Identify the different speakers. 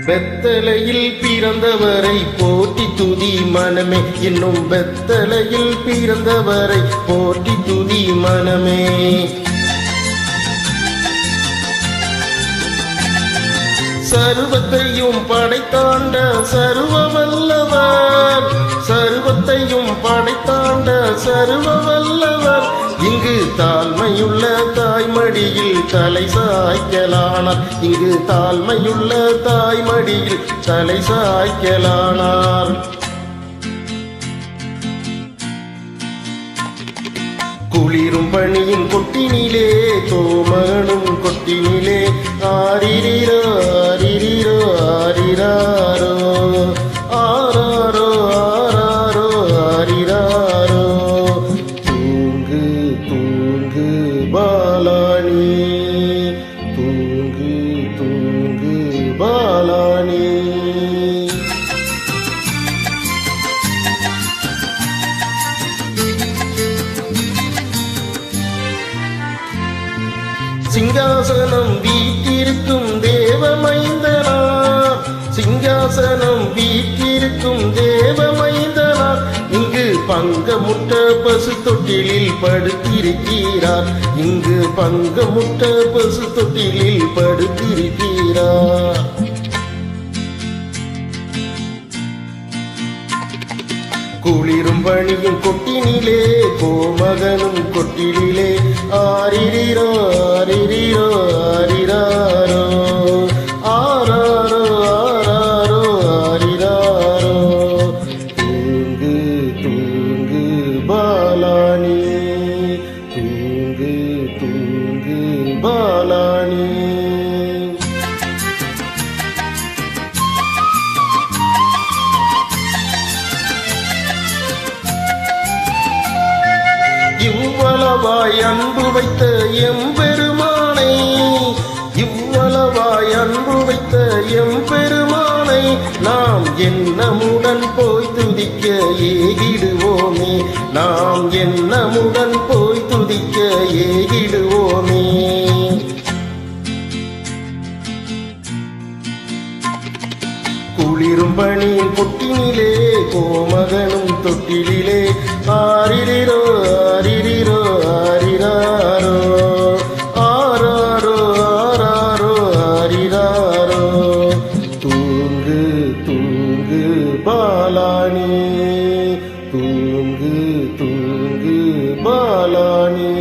Speaker 1: பெத்தலையில் பிறந்தவரை போற்றி துதி மனமே, இன்னும் பெத்தலையில் பிறந்தவரை போற்றி துதி மனமே. சர்வத்தையும் படைத்தாண்ட சர்வ வல்லவர், சர்வத்தையும் படைத்தாண்ட சர்வ வல்லவர், இங்கு தாழ்மையுள்ள தாய்மடியில் தலை சாய்க்கலானார், இங்கு தாழ்மையுள்ள தாய்மடியில் தலை சாய்க்கலானார். குளிரும் பணியின் கொட்டினிலே கோமகனும் கொட்டினிலே ஆரிரோ ஆரிரோ ஆரிராரோ ஆராரோ ஆராரோ ஆரிராரோ. தூங்கு தூங்கு பாலானி, தூங்கு தூங்கு பாலானி. சிங்காசனம் வீட்டிருக்கும் தேவமைந்தனார், சிங்காசனம் வீட்டிருக்கும் தேவமைந்தனார், இங்கு பங்கமுட்ட பசு தொட்டிலில் படுத்திருக்கிறார், இங்கு பங்கமுட்ட பசு தொட்டிலில் படுத்திருக்கிறார். குளிரும் பணியும் கொட்டினிலே கோமகனும் கொட்டிலே ஆரிரோ ஆரிரோ ஆரிராரோ ஆராரோ ஆராரோ ஆரிராரோ. தூங்கு தூங்கு பாலானி, தூங்கு தூங்கு பாலானி. இவ்வளவாய் அன்பு வைத்த எம்பெருமானை, இவ்வளவாய் அன்பு வைத்த எம்பெருமானை, நாம் எண்ணமுடன் போய் துதிக்க ஏகிடுவோமே, நாம் எண்ணமுடன் போய் துதிக்க ஏகிடுவோமே. குளிரும் பணியின் கொட்டினிலே கோமகனும் தொட்டிலே ஆரிரோ ஆரிரோ ஆரிராரோ ஆராரோ ஆராரோ ஆரிராரோ. தூங்கு தூங்கு பாலானி, தூங்கு தூங்கு பாலானி.